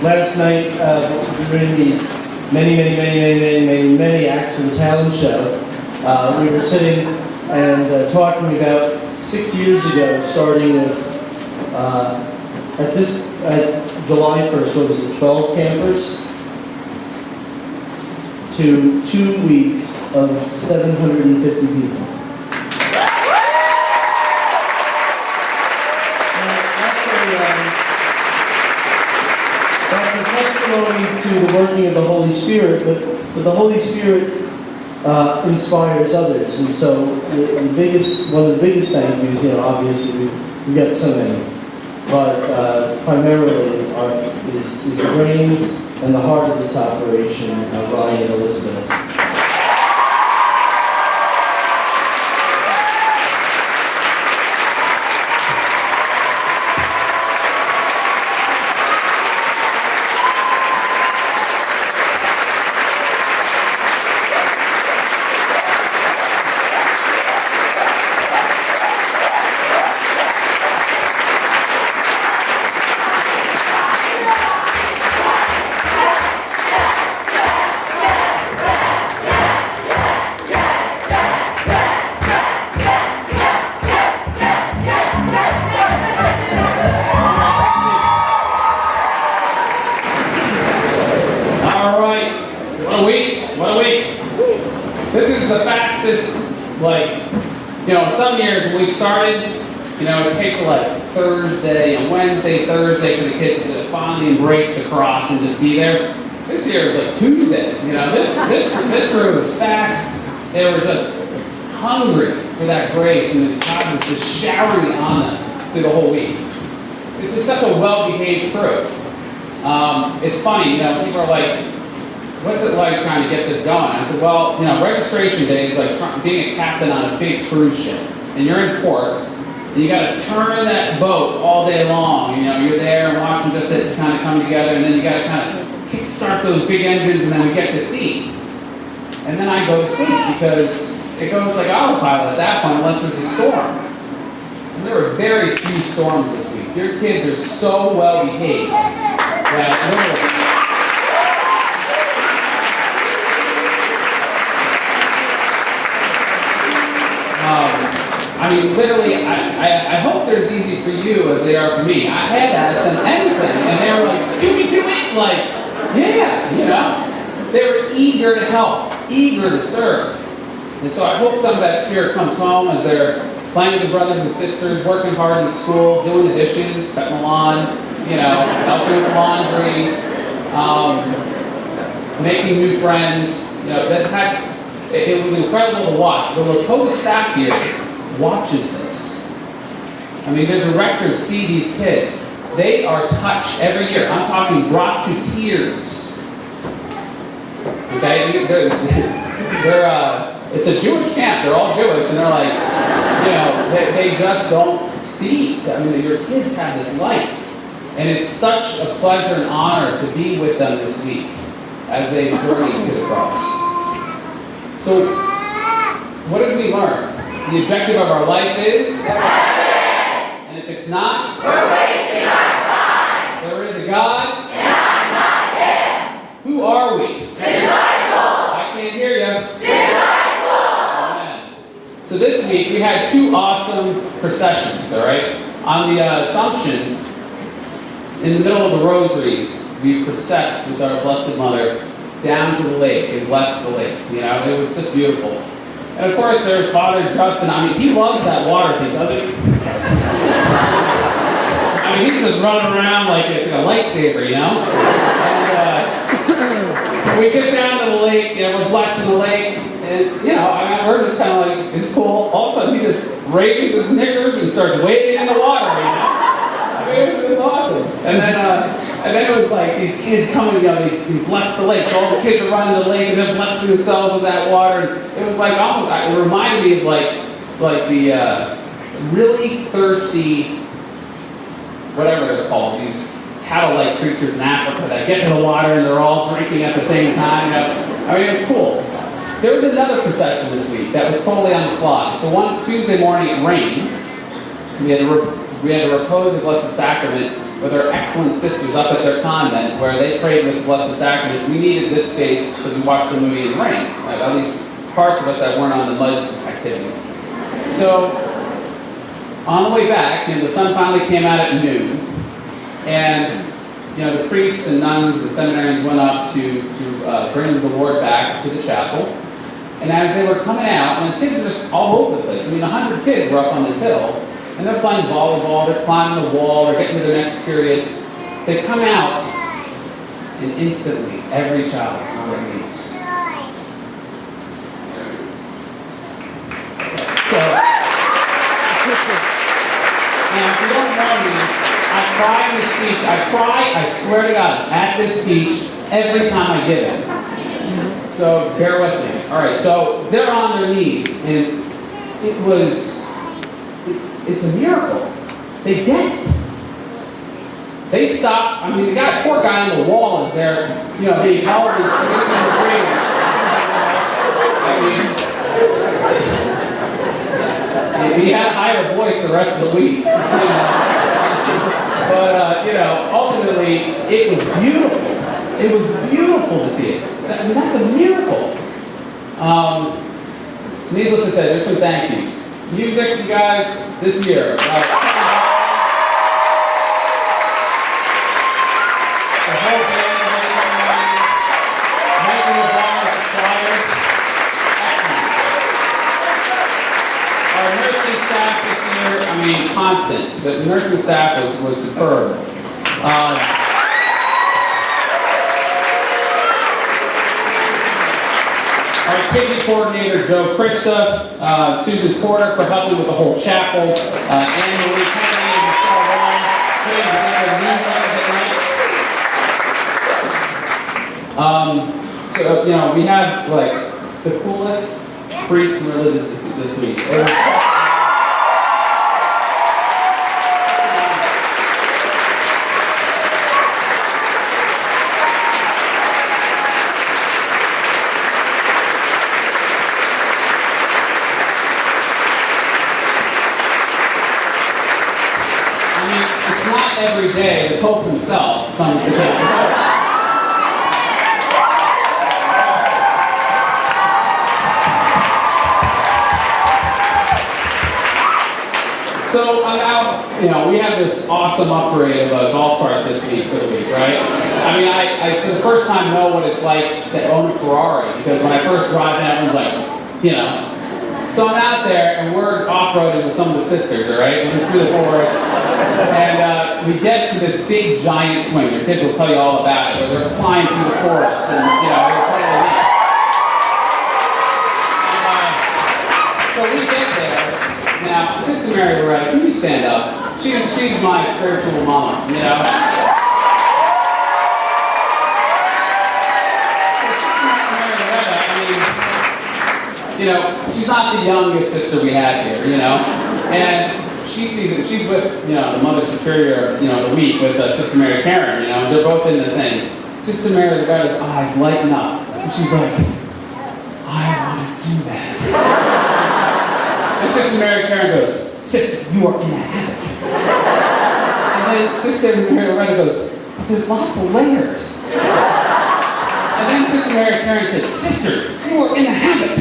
Last night, during the many acts of the talent show, we were sitting and talking about 6 years ago, starting with, at July 1st, what was it, 12 campers? To 2 weeks of 750 people. That's a testimony to the working of the Holy Spirit, but the Holy Spirit inspires others, and so one of the biggest thank yous, obviously we got so many, but primarily is the brains and the heart of this operation, Ryan and Elizabeth. Some years when we started, it takes Thursday and Wednesday, Thursday for the kids to just finally embrace the cross and just be there. This year is Tuesday. This crew was fast. They were just hungry for that grace, and God was just showering on them through the whole week. This is such a well-behaved crew. It's funny, people are like, what's it like trying to get this going? I said, well, registration day is like being a captain on a big cruise ship. And you're in port, and you got to turn that boat all day long. You're there and watching just it kind of come together, and then you got to kind of kickstart those big engines, and then we get to sea. And then I go to sleep because it goes like autopilot at that point unless there's a storm. And there were very few storms this week. Your kids are so well behaved that literally, literally, I hope they're as easy for you as they are for me. I had to ask them anything, and they were like, "Can we do it?" Yeah, They were eager to help, eager to serve. And so I hope some of that spirit comes home as they're playing with the brothers and sisters, working hard in school, doing the dishes, cutting the lawn, helping with the laundry, making new friends. It was incredible to watch. The Lakota staff here watches this. The directors see these kids. They are touched every year. I'm talking brought to tears. Okay? It's a Jewish camp. They're all Jewish, and they're like, they just don't see. Your kids have this light. And it's such a pleasure and honor to be with them this week as they journey to the cross. So, what did we learn? The objective of our life is? And if it's not? We're wasting our time. There is a God? And I'm not Him. Who are we? Disciples. I can't hear you. Disciples. Amen. So this week we had 2 awesome processions, all right? On the Assumption, in the middle of the Rosary, we processed with our Blessed Mother down to the lake and blessed the lake. It was just beautiful. And of course, there's Father Justin. He loves that water thing, doesn't he? He's just running around like it's a lightsaber, And we get down to the lake, we're blessing the lake, and we're just kind of like, it's cool. All of a sudden, he just raises his knickers and starts wading in the water, It was awesome. And then it was like these kids coming, they bless the lake. So all the kids are running to the lake and they're blessing themselves with that water. And it was like almost, it reminded me of like the really thirsty, whatever they're called, these cattle-like creatures in Africa that get to the water and they're all drinking at the same time. It was cool. There was another procession this week that was totally on the fly. So one Tuesday morning it rained. We had to repose the Blessed Sacrament with our excellent sisters up at their convent where they prayed with the Blessed Sacrament. We needed this space because we watched the movie in the rain. At least parts of us that weren't on the mud activities. So on the way back, the sun finally came out at noon, and the priests and nuns and seminarians went up to bring the Lord back to the chapel. And as they were coming out, and the kids were just all over the place. 100 kids were up on this hill, and they're playing volleyball, they're climbing the wall, they're getting to the next period. They come out, and instantly, every child is on their knees. So, now if you don't know me, I cry in this speech. I swear to God, at this speech, every time I give it. So bear with me. All right, so they're on their knees, and it's a miracle. They get it. They stop. The poor guy on the wall is there, being held and screaming in the rage. He had a higher voice the rest of the week. But, ultimately, it was beautiful. It was beautiful to see it. That's a miracle. So needless to say, there's some thank yous. Music, you guys, this year. The whole band, Michael the choir. Excellent. Our nursing staff this year, constant. The nursing staff was superb. Our activity coordinator, Joe Krista, Susan Porter for helping with the whole chapel, Anne Marie Kennedy and Michelle Long, putting together newsletters at night. We have the coolest priests and religious this week. Every day, the Pope himself comes to Camp Lakota. So I'm out, we have this awesome upgrade of a golf cart this week for the week, right? I for the first time know what it's like to own a Ferrari, because when I first drive in, everyone's like, So I'm out there, and we're off-roading with some of the sisters, all right? We're through the forest, and we get to this big, giant swing. Your kids will tell you all about it, where they're flying through the forest, and, it's totally neat. So we get there. Now, Sister Mary Loretta, can you stand up? She's my spiritual mama, She's not the youngest sister we had here, and she sees it. She's with, the Mother Superior, the week with Sister Mary Karen, they're both in the thing. Sister Mary Loretta's eyes lighten up, and she's like, I want to do that. And Sister Mary Karen goes, Sister, you are in a habit. And then Sister Mary Loretta goes, but there's lots of layers. And then Sister Mary Karen said, Sister, you are in a habit.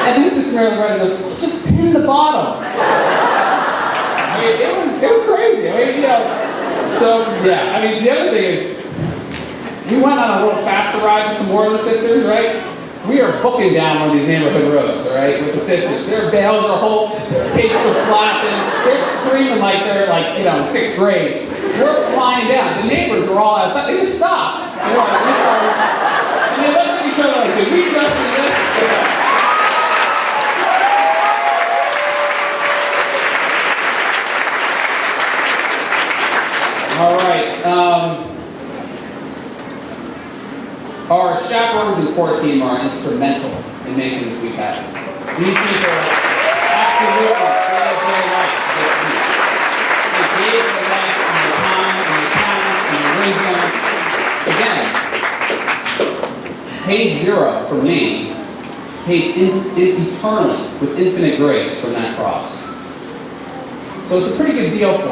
And then Sister Mary Loretta goes, just pin the bottom. It was crazy. So, yeah, the other thing is, we went on a little faster ride with some more of the sisters, right? We are booking down one of these neighborhood roads, all right, with the sisters. Their veils are holding, capes are flapping, they're screaming like they're in 6th grade. We're flying down. The neighbors are all outside. They just stop. And they look at each other like, did we just do this? All right. Our chaperones and core team are instrumental in making this week happen. These people absolutely gave their life this week. They gave their life and their time and their talents and their wisdom. Again, paid zero from me, paid eternally with infinite grace from that cross. So it's a pretty good deal for